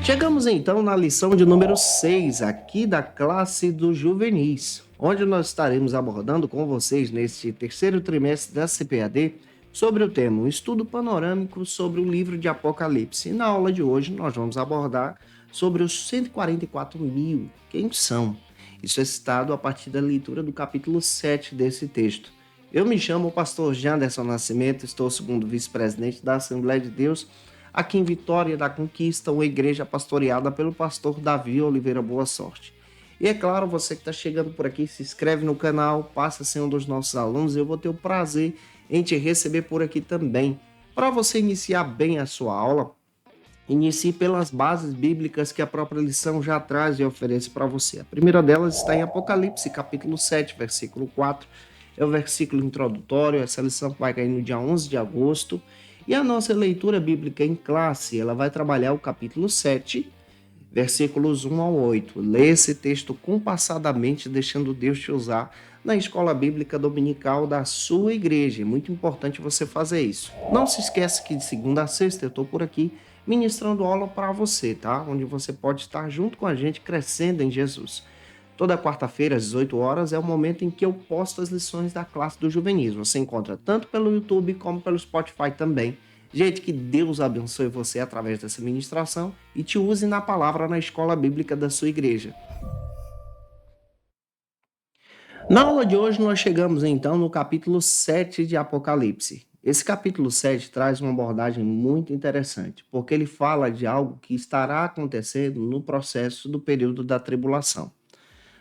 Chegamos então na lição de número 6 aqui da classe dos juvenis, onde nós estaremos abordando com vocês neste terceiro trimestre da CPAD sobre o tema um estudo panorâmico sobre o livro de Apocalipse. E na aula de hoje nós vamos abordar sobre os 144.000, quem são? Isso é citado a partir da leitura do capítulo 7 desse texto. Eu me chamo o pastor Janderson Nascimento, estou segundo vice-presidente da Assembleia de Deus, aqui em Vitória da Conquista, uma igreja pastoreada pelo pastor Davi Oliveira Boa Sorte. E é claro, você que está chegando por aqui, se inscreve no canal, passa a ser um dos nossos alunos, eu vou ter o prazer em te receber por aqui também. Para você iniciar bem a sua aula, inicie pelas bases bíblicas que a própria lição já traz e oferece para você. A primeira delas está em Apocalipse, capítulo 7, versículo 4. É o versículo introdutório, essa lição vai cair no dia 11 de agosto. E a nossa leitura bíblica em classe, ela vai trabalhar o capítulo 7, versículos 1 ao 8. Lê esse texto compassadamente, deixando Deus te usar na escola bíblica dominical da sua igreja. É muito importante você fazer isso. Não se esqueça que de segunda a sexta eu estou por aqui ministrando aula para você, tá? Onde você pode estar junto com a gente crescendo em Jesus. Toda quarta-feira, às 18 horas, é o momento em que eu posto as lições da classe do juvenis. Você encontra tanto pelo YouTube como pelo Spotify também. Gente, que Deus abençoe você através dessa ministração e te use na palavra na escola bíblica da sua igreja. Na aula de hoje, nós chegamos então no capítulo 7 de Apocalipse. Esse capítulo 7 traz uma abordagem muito interessante, porque ele fala de algo que estará acontecendo no processo do período da tribulação.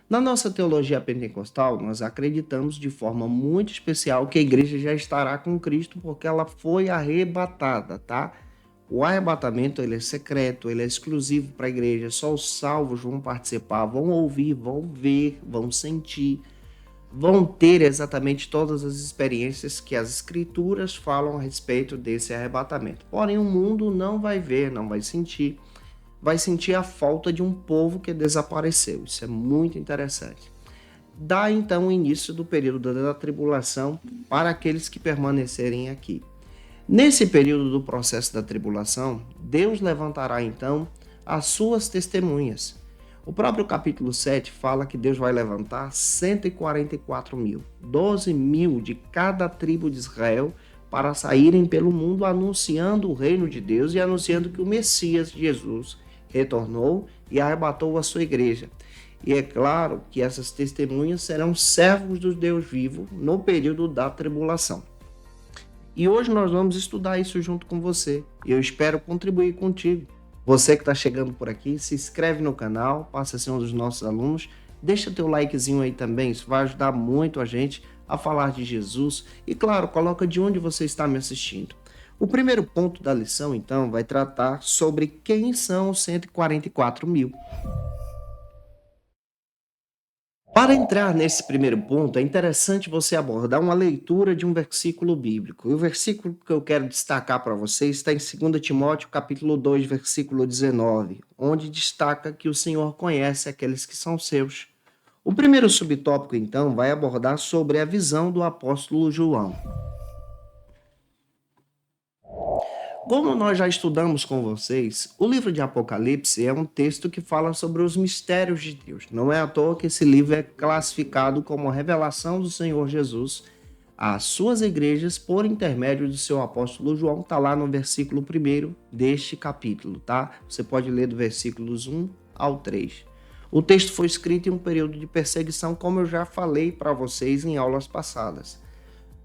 Na nossa teologia pentecostal, nós acreditamos de forma muito especial que a igreja já estará com Cristo porque ela foi arrebatada, tá? O arrebatamento, ele é secreto, ele é exclusivo para a igreja, só os salvos vão participar, vão ouvir, vão ver, vão sentir, vão ter exatamente todas as experiências que as escrituras falam a respeito desse arrebatamento. Porém, o mundo não vai ver, não vai sentir a falta de um povo que desapareceu. Isso é muito interessante. Dá então o início do período da tribulação para aqueles que permanecerem aqui. Nesse período do processo da tribulação, Deus levantará então as suas testemunhas. O próprio capítulo 7 fala que Deus vai levantar 144.000, 12.000 de cada tribo de Israel, para saírem pelo mundo anunciando o reino de Deus e anunciando que o Messias, Jesus, retornou e arrebatou a sua igreja. E é claro que essas testemunhas serão servos do Deus vivo no período da tribulação. E hoje nós vamos estudar isso junto com você. E eu espero contribuir contigo. Você que está chegando por aqui, se inscreve no canal, passa a ser um dos nossos alunos. Deixa teu likezinho aí também, isso vai ajudar muito a gente a falar de Jesus. E claro, coloca de onde você está me assistindo. O primeiro ponto da lição, então, vai tratar sobre quem são os 144.000. Para entrar nesse primeiro ponto, é interessante você abordar uma leitura de um versículo bíblico. E o versículo que eu quero destacar para vocês está em 2 Timóteo, capítulo 2, versículo 19, onde destaca que o Senhor conhece aqueles que são seus. O primeiro subtópico, então, vai abordar sobre a visão do apóstolo João. Como nós já estudamos com vocês, o livro de Apocalipse é um texto que fala sobre os mistérios de Deus. Não é à toa que esse livro é classificado como a revelação do Senhor Jesus às suas igrejas por intermédio do seu apóstolo João. Está lá no versículo 1 deste capítulo, tá? Você pode ler do versículos 1 ao 3. O texto foi escrito em um período de perseguição, como eu já falei para vocês em aulas passadas.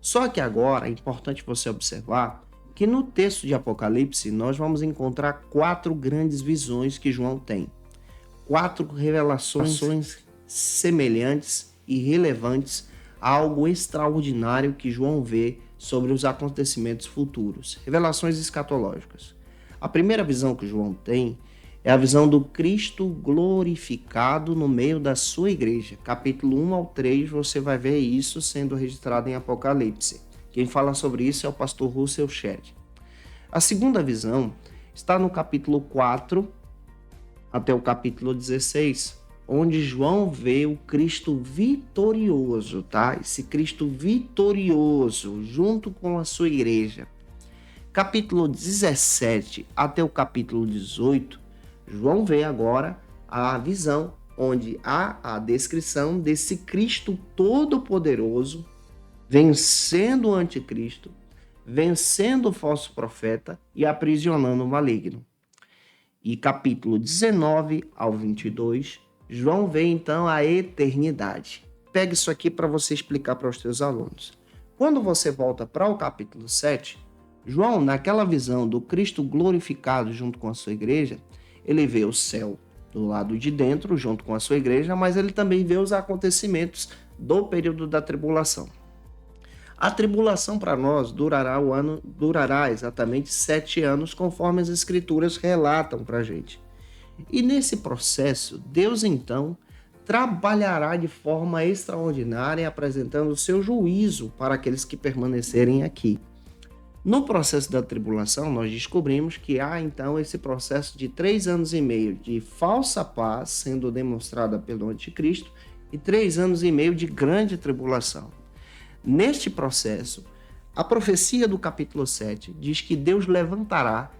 Só que agora é importante você observar que no texto de Apocalipse nós vamos encontrar 4 grandes visões que João tem. 4 revelações semelhantes e relevantes a algo extraordinário que João vê sobre os acontecimentos futuros. Revelações escatológicas. A primeira visão que João tem é a visão do Cristo glorificado no meio da sua igreja. Capítulo 1 ao 3 você vai ver isso sendo registrado em Apocalipse. Quem fala sobre isso é o pastor Russell Shedd. A segunda visão está no capítulo 4 até o capítulo 16, onde João vê o Cristo vitorioso, tá? Esse Cristo vitorioso junto com a sua igreja. Capítulo 17 até o capítulo 18 João vê agora a visão onde há a descrição desse Cristo todo-poderoso vencendo o anticristo, vencendo o falso profeta e aprisionando o maligno. E capítulo 19 ao 22, João vê então a eternidade. Pega isso aqui para você explicar para os teus alunos. Quando você volta para o capítulo 7, João, naquela visão do Cristo glorificado junto com a sua igreja, ele vê o céu do lado de dentro, junto com a sua igreja, mas ele também vê os acontecimentos do período da tribulação. A tribulação para nós durará exatamente 7 anos, conforme as escrituras relatam para a gente. E nesse processo, Deus então trabalhará de forma extraordinária, apresentando o seu juízo para aqueles que permanecerem aqui. No processo da tribulação, nós descobrimos que há então esse processo de 3 anos e meio de falsa paz sendo demonstrada pelo anticristo e 3 anos e meio de grande tribulação. Neste processo, a profecia do capítulo 7 diz que Deus levantará,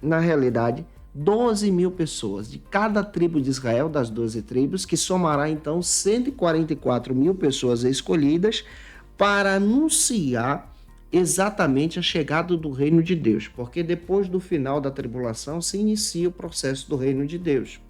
na realidade, 12 mil pessoas de cada tribo de Israel, das 12 tribos, que somará então 144 mil pessoas escolhidas para anunciar exatamente a chegada do reino de Deus, porque depois do final da tribulação se inicia o processo do reino de Deus.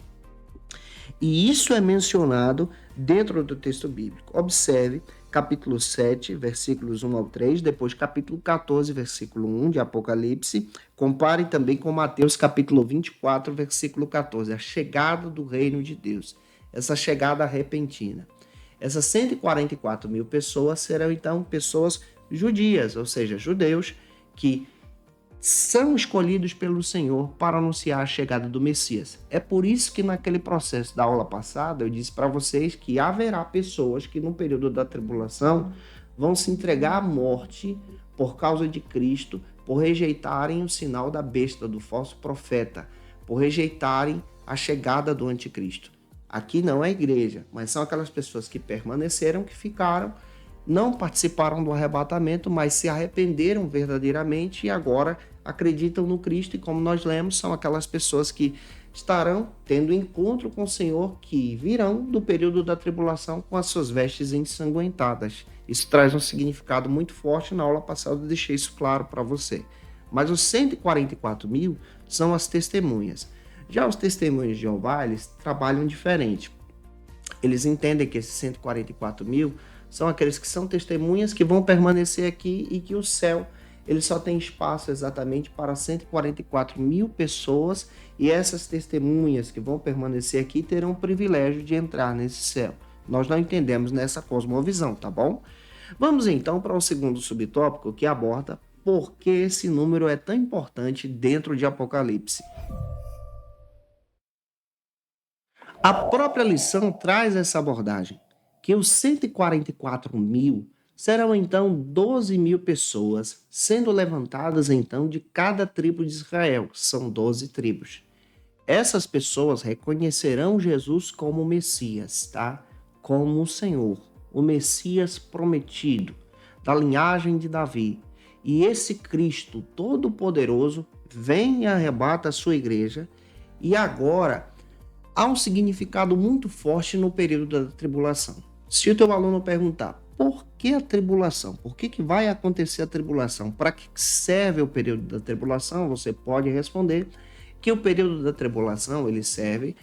E isso é mencionado dentro do texto bíblico. Observe capítulo 7, versículos 1 ao 3, depois capítulo 14, versículo 1 de Apocalipse. Compare também com Mateus capítulo 24, versículo 14, a chegada do reino de Deus, essa chegada repentina. Essas 144 mil pessoas serão então pessoas judias, ou seja, judeus, que são escolhidos pelo Senhor para anunciar a chegada do Messias. É por isso que naquele processo da aula passada eu disse para vocês que haverá pessoas que no período da tribulação vão se entregar à morte por causa de Cristo, por rejeitarem o sinal da besta, do falso profeta, por rejeitarem a chegada do anticristo. Aqui não é a igreja, mas são aquelas pessoas que permaneceram, que ficaram, não participaram do arrebatamento, mas se arrependeram verdadeiramente e agora acreditam no Cristo. E como nós lemos, são aquelas pessoas que estarão tendo encontro com o Senhor, que virão do período da tribulação com as suas vestes ensanguentadas. Isso traz um significado muito forte. Na aula passada eu deixei isso claro para você. Mas os 144 mil são as testemunhas. Já os testemunhos de Jeová, eles trabalham diferente. Eles entendem que esses 144 mil são aqueles que são testemunhas que vão permanecer aqui e que o céu ele só tem espaço exatamente para 144 mil pessoas, e essas testemunhas que vão permanecer aqui terão o privilégio de entrar nesse céu. Nós não entendemos nessa cosmovisão, tá bom? Vamos então para o segundo subtópico, que aborda por que esse número é tão importante dentro de Apocalipse. A própria lição traz essa abordagem, que os 144 mil serão então 12 mil pessoas, sendo levantadas então de cada tribo de Israel, são 12 tribos. Essas pessoas reconhecerão Jesus como Messias, tá? Como o Senhor, o Messias prometido, da linhagem de Davi. E esse Cristo todo-poderoso vem e arrebata a sua igreja, e agora há um significado muito forte no período da tribulação. Se o teu aluno perguntar, por que a tribulação? Por que vai acontecer a tribulação? Para que serve o período da tribulação? Você pode responder que o período da tribulação ele serve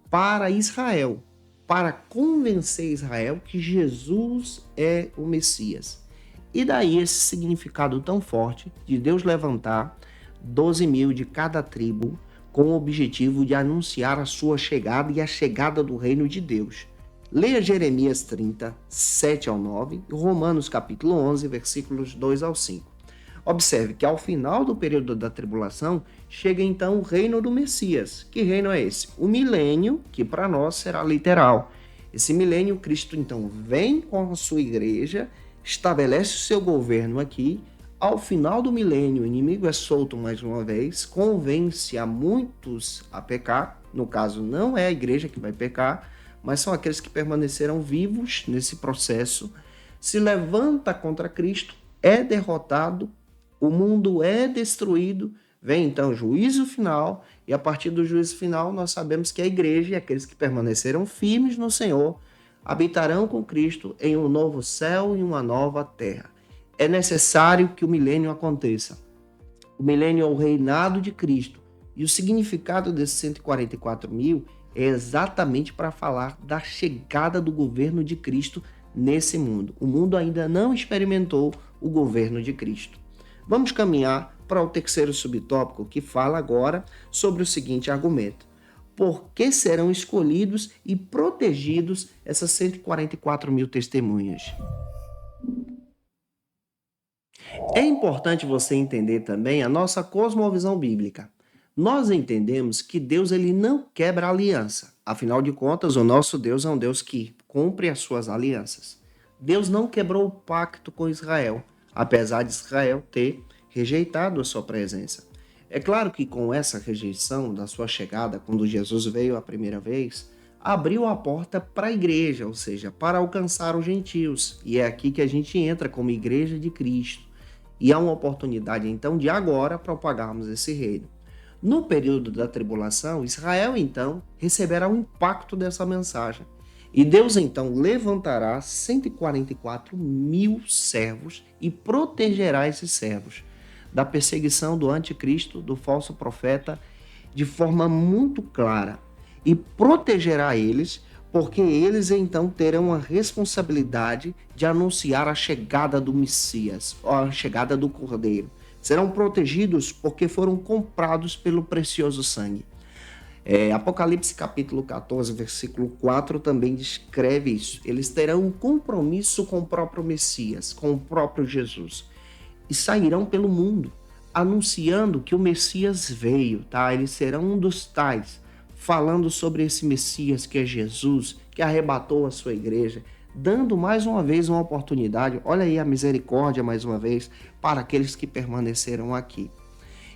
para Israel, para convencer Israel que Jesus é o Messias. E daí esse significado tão forte de Deus levantar 12 mil de cada tribo com o objetivo de anunciar a sua chegada e a chegada do reino de Deus. Leia Jeremias 30, 7 ao 9 e Romanos capítulo 11, versículos 2 ao 5. Observe que ao final do período da tribulação, chega então o reino do Messias. Que reino é esse? O milênio, que para nós será literal. Esse milênio, Cristo então vem com a sua igreja, estabelece o seu governo aqui. Ao final do milênio, o inimigo é solto mais uma vez, convence a muitos a pecar. No caso, não é a igreja que vai pecar, mas são aqueles que permaneceram vivos nesse processo, se levanta contra Cristo, é derrotado, o mundo é destruído, Vem então o juízo final, e a partir do juízo final nós sabemos que a igreja e aqueles que permaneceram firmes no Senhor habitarão com Cristo em um novo céu e uma nova terra. É necessário que o milênio aconteça. O milênio é o reinado de Cristo. E o significado desses 144 mil é exatamente para falar da chegada do governo de Cristo nesse mundo. O mundo ainda não experimentou o governo de Cristo. Vamos caminhar para o terceiro subtópico, que fala agora sobre o seguinte argumento: por que serão escolhidos e protegidos essas 144 mil testemunhas? É importante você entender também a nossa cosmovisão bíblica. Nós entendemos que Deus ele não quebra aliança. Afinal de contas, o nosso Deus é um Deus que cumpre as suas alianças. Deus não quebrou o pacto com Israel, apesar de Israel ter rejeitado a sua presença. É claro que com essa rejeição da sua chegada, quando Jesus veio a primeira vez, abriu a porta para a igreja, ou seja, para alcançar os gentios. E é aqui que a gente entra como igreja de Cristo. E há uma oportunidade, então, de agora propagarmos esse reino. No período da tribulação, Israel, então, receberá o impacto dessa mensagem. E Deus, então, levantará 144 mil servos e protegerá esses servos da perseguição do anticristo, do falso profeta, de forma muito clara. E protegerá eles, porque eles então terão a responsabilidade de anunciar a chegada do Messias, ou a chegada do Cordeiro. Serão protegidos porque foram comprados pelo precioso sangue. Apocalipse capítulo 14, versículo 4 também descreve isso. Eles terão um compromisso com o próprio Messias, com o próprio Jesus. E sairão pelo mundo, anunciando que o Messias veio, tá? Eles serão um dos tais, falando sobre esse Messias que é Jesus, que arrebatou a sua igreja, dando mais uma vez uma oportunidade, olha aí a misericórdia mais uma vez, para aqueles que permaneceram aqui.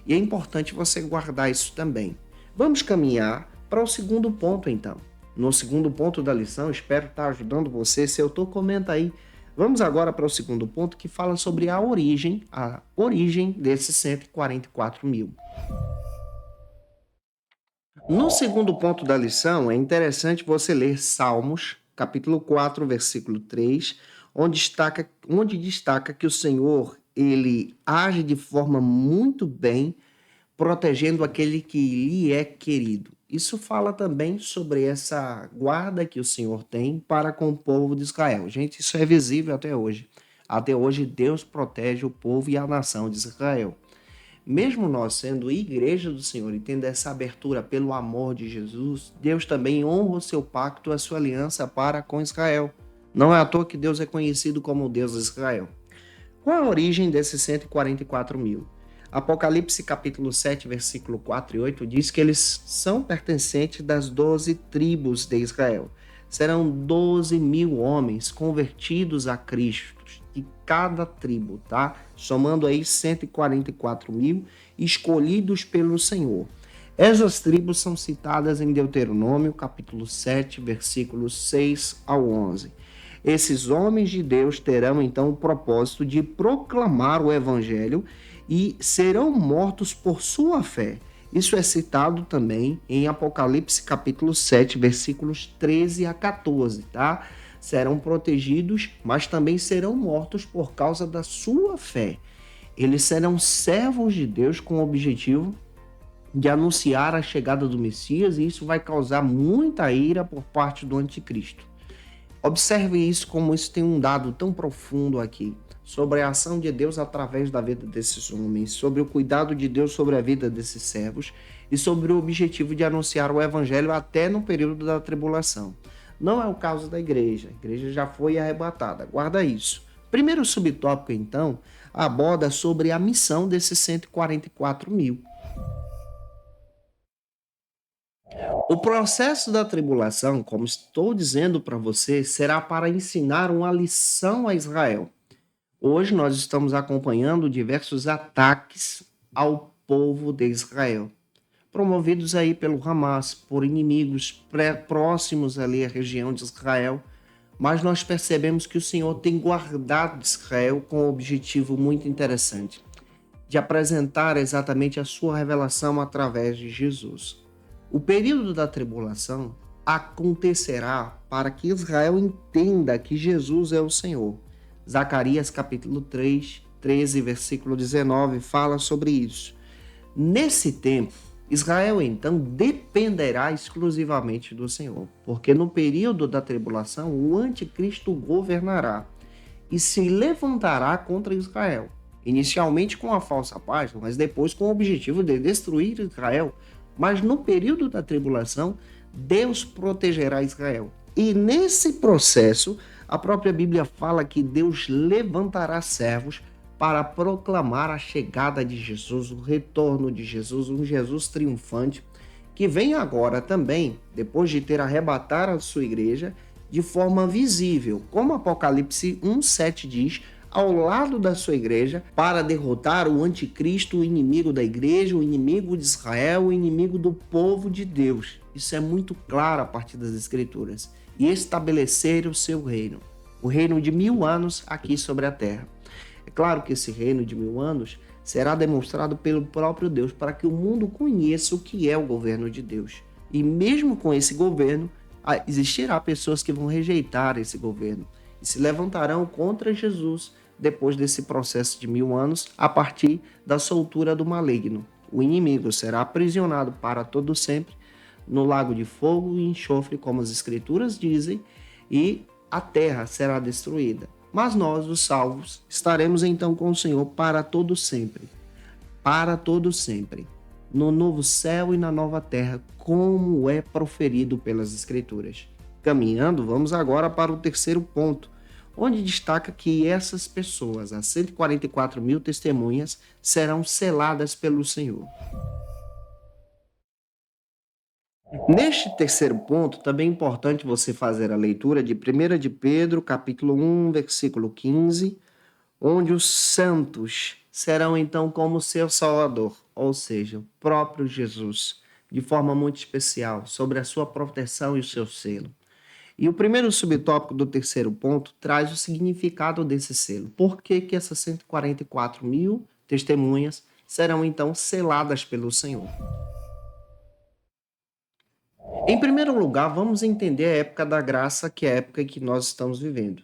E é importante você guardar isso também. Vamos caminhar para o segundo ponto então. No segundo ponto da lição, espero estar ajudando você. Se eu estou, comenta aí. Vamos agora para o segundo ponto, que fala sobre a origem desses 144 mil. No segundo ponto da lição, é interessante você ler Salmos, capítulo 4, versículo 3, onde destaca que o Senhor ele age de forma muito bem, protegendo aquele que lhe é querido. Isso fala também sobre essa guarda que o Senhor tem para com o povo de Israel. Gente, isso é visível até hoje. Até hoje, Deus protege o povo e a nação de Israel. Mesmo nós sendo igreja do Senhor e tendo essa abertura pelo amor de Jesus, Deus também honra o seu pacto, a sua aliança para com Israel. Não é à toa que Deus é conhecido como o Deus de Israel. Qual a origem desses 144 mil? Apocalipse capítulo 7, versículo 4 e 8 diz que eles são pertencentes das 12 tribos de Israel. Serão 12 mil homens convertidos a Cristo, de cada tribo, tá? Somando aí 144 mil, escolhidos pelo Senhor. Essas tribos são citadas em Deuteronômio, capítulo 7, versículos 6 ao 11. Esses homens de Deus terão então o propósito de proclamar o evangelho e serão mortos por sua fé. Isso é citado também em Apocalipse capítulo 7, versículos 13 a 14, tá? Serão protegidos, mas também serão mortos por causa da sua fé. Eles serão servos de Deus com o objetivo de anunciar a chegada do Messias, e isso vai causar muita ira por parte do anticristo. Observe isso, como isso tem um dado tão profundo aqui, sobre a ação de Deus através da vida desses homens, sobre o cuidado de Deus sobre a vida desses servos e sobre o objetivo de anunciar o evangelho até no período da tribulação. Não é o caso da igreja. A igreja já foi arrebatada. Guarda isso. Primeiro subtópico, então, aborda sobre a missão desses 144 mil. O processo da tribulação, como estou dizendo para você, será para ensinar uma lição a Israel. Hoje nós estamos acompanhando diversos ataques ao povo de Israel, promovidos aí pelo Hamas, por inimigos próximos ali à região de Israel, mas nós percebemos que o Senhor tem guardado Israel com um objetivo muito interessante, de apresentar exatamente a sua revelação através de Jesus. O período da tribulação acontecerá para que Israel entenda que Jesus é o Senhor. Zacarias capítulo 3, 13, versículo 19, fala sobre isso. Nesse tempo, Israel então dependerá exclusivamente do Senhor, porque no período da tribulação o anticristo governará e se levantará contra Israel, inicialmente com a falsa paz, mas depois com o objetivo de destruir Israel. Mas no período da tribulação, Deus protegerá Israel. E nesse processo, a própria Bíblia fala que Deus levantará servos para proclamar a chegada de Jesus, o retorno de Jesus, um Jesus triunfante, que vem agora também, depois de ter arrebatado a sua igreja, de forma visível, como Apocalipse 1:7 diz, ao lado da sua igreja, para derrotar o anticristo, o inimigo da igreja, o inimigo de Israel, o inimigo do povo de Deus. Isso é muito claro a partir das Escrituras. E estabelecer o seu reino, o reino de 1000 anos aqui sobre a terra. É claro que esse reino de 1000 anos será demonstrado pelo próprio Deus para que o mundo conheça o que é o governo de Deus. E mesmo com esse governo, existirá pessoas que vão rejeitar esse governo e se levantarão contra Jesus depois desse processo de 1000 anos, a partir da soltura do maligno. O inimigo será aprisionado para todo sempre no lago de fogo e enxofre, como as Escrituras dizem, e a terra será destruída. Mas nós, os salvos, estaremos então com o Senhor para todo sempre. Para todo sempre. No novo céu e na nova terra, como é proferido pelas Escrituras. Caminhando, vamos agora para o terceiro ponto, onde destaca que essas pessoas, as 144 mil testemunhas, serão seladas pelo Senhor. Neste terceiro ponto, também é importante você fazer a leitura de 1 de Pedro, capítulo 1, versículo 15, onde os santos serão então como seu Salvador, ou seja, o próprio Jesus, de forma muito especial, sobre a sua proteção e o seu selo. E o primeiro subtópico do terceiro ponto traz o significado desse selo. Por que que essas 144 mil testemunhas serão então seladas pelo Senhor? Em primeiro lugar, vamos entender a época da graça, que é a época que nós estamos vivendo.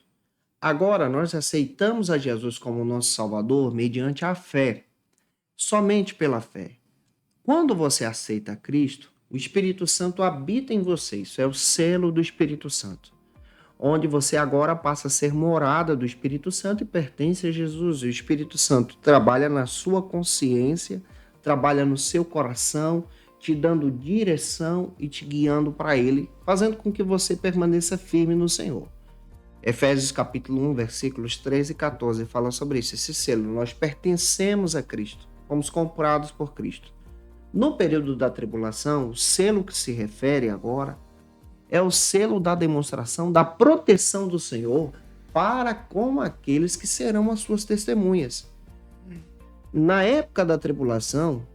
Agora, nós aceitamos a Jesus como nosso Salvador mediante a fé, somente pela fé. Quando você aceita Cristo, o Espírito Santo habita em você, isso é o selo do Espírito Santo, onde você agora passa a ser morada do Espírito Santo e pertence a Jesus. O Espírito Santo trabalha na sua consciência, trabalha no seu coração, te dando direção e te guiando para Ele, fazendo com que você permaneça firme no Senhor. Efésios capítulo 1, versículos 13 e 14 fala sobre isso, esse selo. Nós pertencemos a Cristo, fomos comprados por Cristo. No período da tribulação, o selo que se refere agora é o selo da demonstração da proteção do Senhor para com aqueles que serão as suas testemunhas. Na época da tribulação,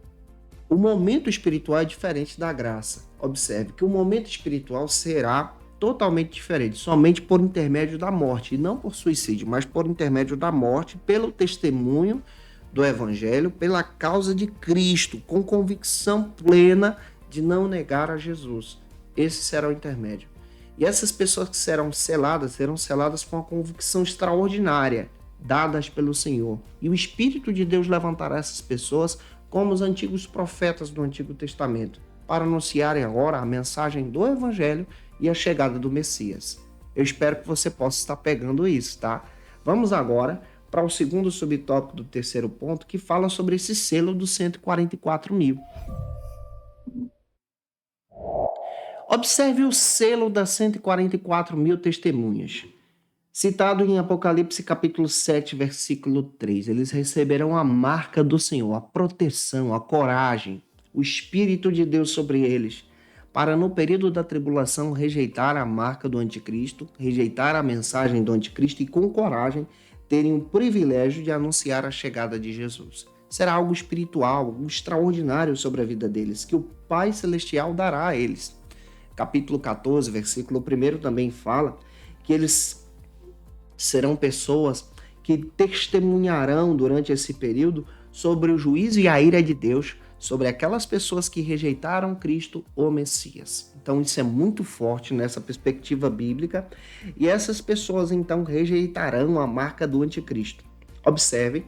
o momento espiritual é diferente da graça. Observe que o momento espiritual será totalmente diferente, somente por intermédio da morte, e não por suicídio, mas por intermédio da morte, pelo testemunho do Evangelho, pela causa de Cristo, com convicção plena de não negar a Jesus. Esse será o intermédio. E essas pessoas que serão seladas com a convicção extraordinária, dadas pelo Senhor. E o Espírito de Deus levantará essas pessoas como os antigos profetas do Antigo Testamento, para anunciarem agora a mensagem do Evangelho e a chegada do Messias. Eu espero que você possa estar pegando isso, tá? Vamos agora para o segundo subtópico do terceiro ponto, que fala sobre esse selo dos 144 mil. Observe o selo das 144 mil testemunhas. Citado em Apocalipse capítulo 7, versículo 3, eles receberão a marca do Senhor, a proteção, a coragem, o Espírito de Deus sobre eles, para no período da tribulação rejeitar a marca do anticristo, rejeitar a mensagem do anticristo e com coragem terem o privilégio de anunciar a chegada de Jesus. Será algo espiritual, algo extraordinário sobre a vida deles, que o Pai Celestial dará a eles. Capítulo 14, versículo 1 também fala que eles serão pessoas que testemunharão durante esse período sobre o juízo e a ira de Deus sobre aquelas pessoas que rejeitaram Cristo, o Messias. Então isso é muito forte nessa perspectiva bíblica, e essas pessoas então rejeitarão a marca do anticristo. Observe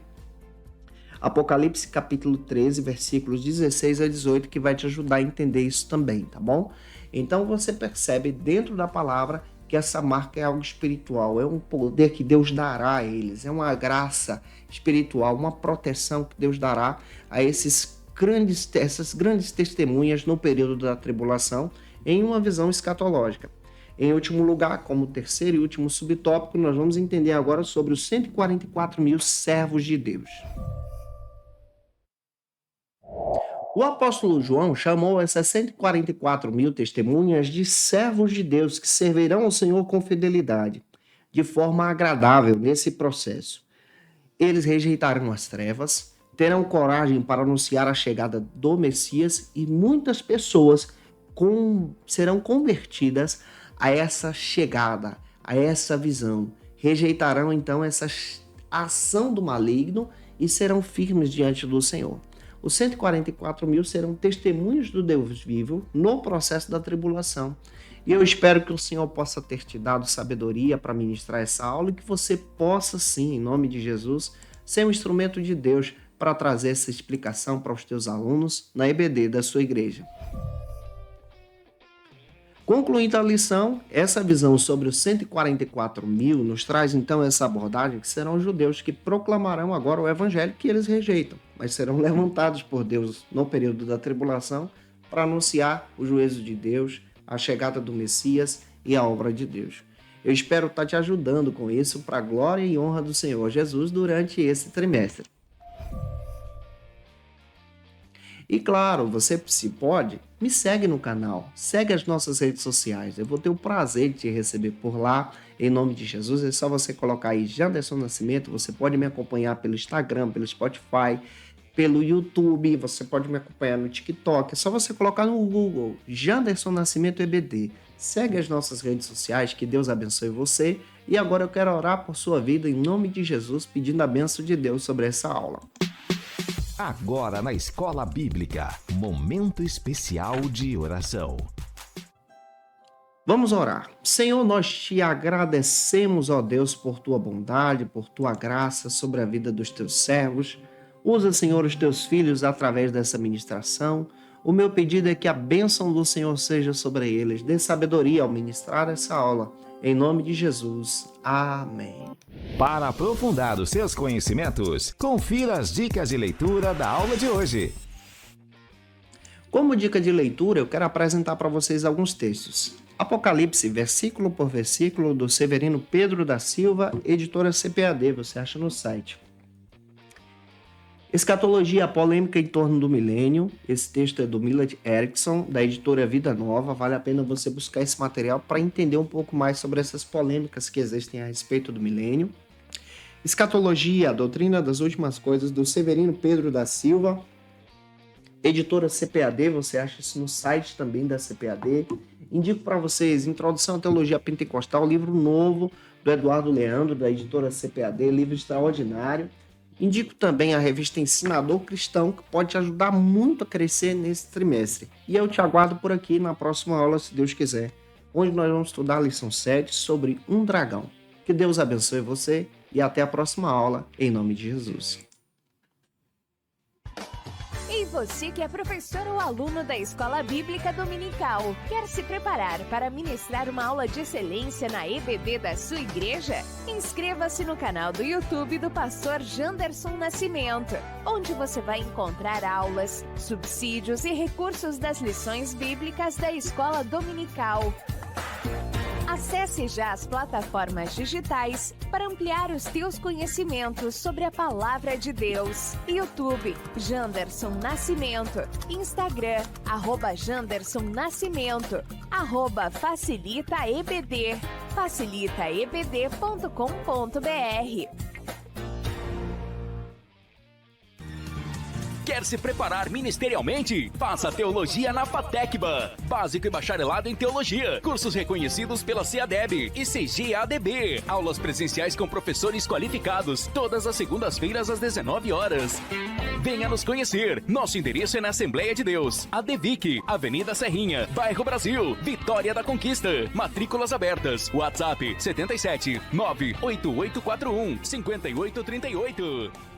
Apocalipse capítulo 13, versículos 16 a 18, que vai te ajudar a entender isso também, tá bom? Então você percebe dentro da palavra que essa marca é algo espiritual, é um poder que Deus dará a eles, é uma graça espiritual, uma proteção que Deus dará a essas grandes testemunhas no período da tribulação, em uma visão escatológica. Em último lugar, como terceiro e último subtópico, nós vamos entender agora sobre os 144 mil servos de Deus. O apóstolo João chamou essas 144 mil testemunhas de servos de Deus que servirão ao Senhor com fidelidade, de forma agradável nesse processo. Eles rejeitarão as trevas, terão coragem para anunciar a chegada do Messias e muitas pessoas serão convertidas a essa chegada, a essa visão. Rejeitarão então essa ação do maligno e serão firmes diante do Senhor. Os 144 mil serão testemunhos do Deus vivo no processo da tribulação. E eu espero que o Senhor possa ter te dado sabedoria para ministrar essa aula e que você possa, sim, em nome de Jesus, ser um instrumento de Deus para trazer essa explicação para os teus alunos na EBD da sua igreja. Concluindo a lição, essa visão sobre os 144 mil nos traz então essa abordagem que serão os judeus que proclamarão agora o evangelho que eles rejeitam, mas serão levantados por Deus no período da tribulação para anunciar o juízo de Deus, a chegada do Messias e a obra de Deus. Eu espero estar te ajudando com isso para a glória e honra do Senhor Jesus durante esse trimestre. E claro, você, se pode, me segue no canal, segue as nossas redes sociais. Eu vou ter o prazer de te receber por lá, em nome de Jesus. É só você colocar aí Janderson Nascimento. Você pode me acompanhar pelo Instagram, pelo Spotify, pelo YouTube. Você pode me acompanhar no TikTok. É só você colocar no Google Janderson Nascimento EBD. Segue as nossas redes sociais, que Deus abençoe você. E agora eu quero orar por sua vida em nome de Jesus, pedindo a bênção de Deus sobre essa aula. Agora na Escola Bíblica, momento especial de oração. Vamos orar. Senhor, nós te agradecemos, ó Deus, por tua bondade, por tua graça sobre a vida dos teus servos. Usa, Senhor, os teus filhos através dessa ministração. O meu pedido é que a bênção do Senhor seja sobre eles. Dê sabedoria ao ministrar essa aula. Em nome de Jesus. Amém. Para aprofundar os seus conhecimentos, confira as dicas de leitura da aula de hoje. Como dica de leitura, eu quero apresentar para vocês alguns textos. Apocalipse, versículo por versículo, do Severino Pedro da Silva, editora CPAD, você acha no site. Escatologia, a polêmica em torno do milênio. Esse texto é do Millard Erickson, da editora Vida Nova. Vale a pena você buscar esse material para entender um pouco mais sobre essas polêmicas que existem a respeito do milênio. Escatologia, a doutrina das últimas coisas, do Severino Pedro da Silva, editora CPAD. Você acha isso no site também da CPAD. Indico para vocês Introdução à Teologia Pentecostal, livro novo do Eduardo Leandro, da editora CPAD, livro extraordinário. Indico também a revista Ensinador Cristão, que pode te ajudar muito a crescer nesse trimestre. E eu te aguardo por aqui na próxima aula, se Deus quiser, onde nós vamos estudar a lição 7 sobre um dragão. Que Deus abençoe você e até a próxima aula, em nome de Jesus. E você que é professor ou aluno da Escola Bíblica Dominical, quer se preparar para ministrar uma aula de excelência na EBD da sua igreja? Inscreva-se no canal do YouTube do pastor Janderson Nascimento, onde você vai encontrar aulas, subsídios e recursos das lições bíblicas da Escola Dominical. Acesse já as plataformas digitais para ampliar os teus conhecimentos sobre a Palavra de Deus. YouTube, Janderson Nascimento. Instagram, @Janderson Nascimento. @FacilitaEBD. facilitaebd.com.br. Quer se preparar ministerialmente? Faça teologia na FATECBA. Básico e bacharelado em teologia. Cursos reconhecidos pela CEADEB e CGADB. Aulas presenciais com professores qualificados. Todas as segundas-feiras às 19 horas. Venha nos conhecer. Nosso endereço é na Assembleia de Deus. ADVIC, Avenida Serrinha, Bairro Brasil, Vitória da Conquista. Matrículas abertas. WhatsApp 77 98841 5838.